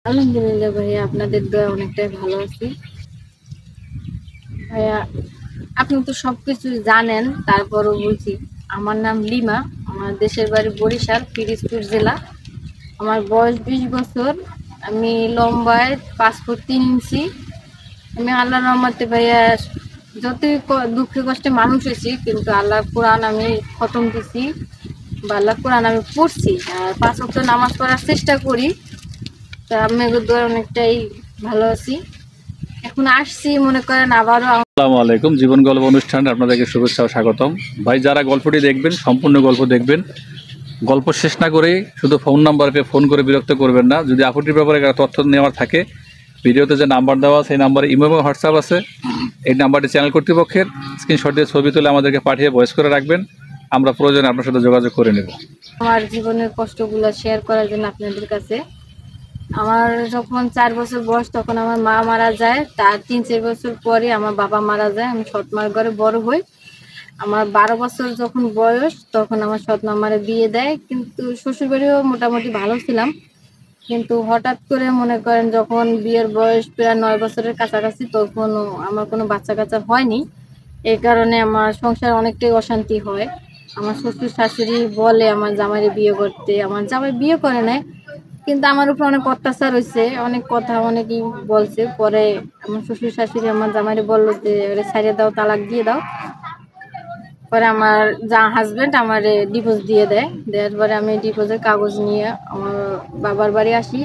আলহামদুলিল্লাহ ভাইয়া, আপনাদের দোয়া অনেকটাই ভালো আছি। ভাইয়া, আপনি তো সবকিছু জানেন, তারপরও বলছি। আমার নাম লিমা, আমার দেশের বাড়ি বরিশাল, পিরোজপুর জেলা। আমার বয়স 20 বছর। আমি লম্বায় 5 ফুট 3 ইঞ্চি। আমি আল্লাহর রহমতে ভাইয়া যতই দুঃখে কষ্টে মানুষ হয়েছি, কিন্তু আল্লাহর কোরআন আমি খতম দিছি বা আল্লাহর কোরআন আমি পড়ছি, আর 5 ওয়াক্ত নামাজ পড়ার চেষ্টা করি। তা আমি দোয়া অনেকটাই ভালো আছি। এখন আসছি মনে করেন আবারও। আসসালামু আলাইকুম, জীবন গল্প অনুষ্ঠানে আপনাদেরকে শুভেচ্ছা ও স্বাগতম। ভাই, যারা গল্পটি দেখবেন সম্পূর্ণ গল্প দেখবেন। গল্প শেষ না করেই শুধু ফোন নাম্বারকে ফোন করে বিরক্ত করবেন না। যদি আপুটির ব্যাপারে তথ্য নেওয়ার থাকে, ভিডিওতে যে নাম্বার দেওয়া সেই নাম্বারে ইমো এবং হোয়াটসঅ্যাপ আছে। এই নাম্বারটি চ্যানেল কর্তৃপক্ষের। স্ক্রিনশট দিয়ে ছবি তুলে আমাদেরকে পাঠিয়ে ভয়েস করে রাখবেন, আমরা প্রয়োজনে আপনার সাথে যোগাযোগ করে নেব। আমার জীবনের কষ্টগুলো শেয়ার করার জন্য আপনাদের কাছে। আমার যখন 4 বছর বয়স, তখন আমার মা মারা যায়। তার 3-4 বছর পরে আমার বাবা মারা যায়। আমি সৎ মার ঘরে বড় হই। আমার 12 বছর যখন বয়স, তখন আমার সৎ মা আমারে বিয়ে দেয়। কিন্তু শ্বশুরবাড়িও মোটামুটি ভালো ছিলাম। কিন্তু হঠাৎ করে মনে করেন যখন বিয়ের বয়স প্রায় 9 বছরের কাছাকাছি, তখনও আমার কোনো বাচ্চা কাচ্চা হয়নি। এই কারণে আমার সংসার অনেকটাই অশান্তি হয়। আমার শ্বশুর শাশুড়ি বলে আমার জামাইরে বিয়ে করতে। আমার জামাই বিয়ে করে নাই, কিন্তু আমার উপর অনেক অত্যাচার হয়েছে, অনেক কথা অনেকেই বলছে। পরে আমার শ্বশুর শাশুড়ি আমার জামাইরে বললো যে ওরে ছাইড়ে দাও, তালাক দিয়ে দাও। পরে আমার হাজবেন্ড আমারে ডিভোর্স দিয়ে দেয়। দেওয়ার পরে আমি ডিভোর্সের কাগজ নিয়ে আমার বাবার বাড়ি আসি।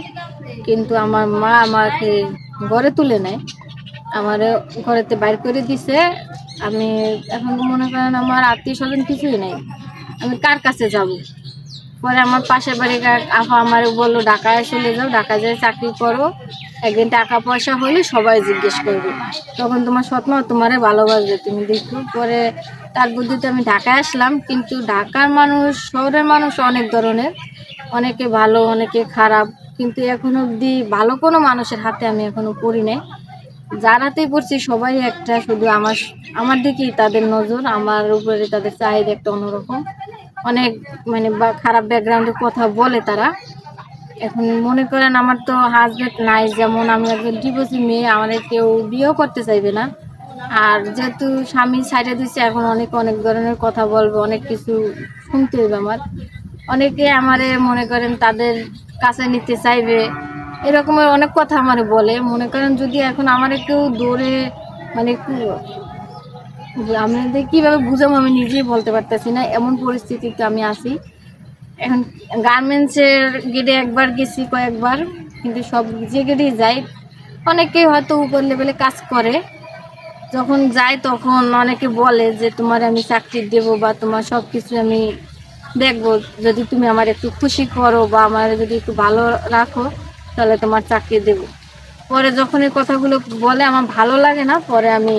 কিন্তু আমার মা আমাকে ঘরে তুলে নেয়, আমার ঘরেতে বাইর করে দিছে। আমি এখন মনে করেন আমার আত্মীয় স্বজন কিছুই নেই, আমি কার কাছে যাব? পরে আমার পাশের বাড়ির আপা আমার বললো ঢাকায় চলে যাও, ঢাকায় যেয়ে চাকরি করো, একদিন টাকা পয়সা হলে সবাই জিজ্ঞেস করবে, তখন তোমার সৎমা তোমারে ভালোবাসবে, তুমি দেখো। পরে তার বুদ্ধিতে আমি ঢাকায় আসলাম। কিন্তু ঢাকার মানুষ, শহরের মানুষ অনেক ধরনের, অনেকে ভালো অনেকে খারাপ। কিন্তু এখনো অবধি ভালো কোনো মানুষের হাতে আমি এখনো পড়ি নাই। যার হাতেই পড়ছি সবাই একটা, শুধু আমার দিকেই তাদের নজর, আমার উপরে তাদের চাহিদা একটা অন্যরকম। অনেক মানে খারাপ ব্যাকগ্রাউন্ডের কথা বলে তারা। এখন মনে করেন আমার তো হাজবেন্ড নাই, যেমন আমি একজন ডিভোর্সি মেয়ে, আমাদের কেউ বিয়েও করতে চাইবে না। আর যেহেতু স্বামী সাইডে দিচ্ছে, এখন অনেক অনেক ধরনের কথা বলবে, অনেক কিছু শুনতে হবে আমার। অনেকে আমারে মনে করেন তাদের কাছে নিতে চাইবে, এরকমের অনেক কথা আমারে বলে। মনে করেন যদি এখন আমার কেউ দৌড়ে মানে আমি কিভাবে বুঝাবো আমি নিজেই বলতে পারতেছি না, এমন পরিস্থিতিতে আমি আছি এখন। গার্মেন্টসের গেটে একবার গেছি, কয়েকবার, কিন্তু সব যে গেটেই যাই অনেকেই হয়তো উপর লেভেলে কাজ করে। যখন যাই তখন অনেকে বলে যে তোমার আমি চাকরি দেবো বা তোমার সব কিছু আমি দেখবো, যদি তুমি আমার একটু খুশি করো বা আমার যদি একটু ভালো রাখো, তাহলে তোমার চাকরি দেবো। পরে যখন এই কথাগুলো বলে আমার ভালো লাগে না, পরে আমি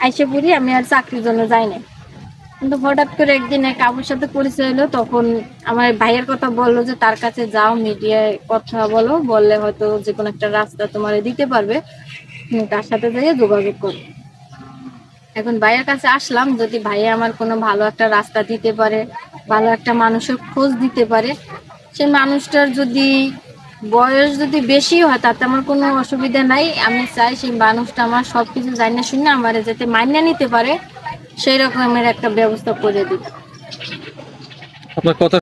আইসে পড়ি, আমি আর চাকরির জন্য যাই না। কিন্তু হঠাৎ করে একদিন এক আপুর সাথে পরিচয় হলো, তখন আমার ভাইয়ের কথা বললো যে তার কাছে যাও, মিডিয়ায় কথা বলো, বললে হয়তো যে কোনো একটা রাস্তা তোমার দিতে পারবে, তুমি তার সাথে যাইয়ে যোগাযোগ করো। এখন ভাইয়ের কাছে আসলাম, যদি ভাইয়া আমার কোনো ভালো একটা রাস্তা দিতে পারে, ভালো একটা মানুষের খোঁজ দিতে পারে, সেই মানুষটার যদি বয়স যদি বেশি হয় তাতে আমার কোনো অসুবিধা নাই। আমি চাই সেই মানুষটা আমার সব কিছু জানিয়ে শুনে আমার যাতে মাইনে নিতে পারে, সেই রকমের একটা ব্যবস্থা করে দিই। আপনার কথা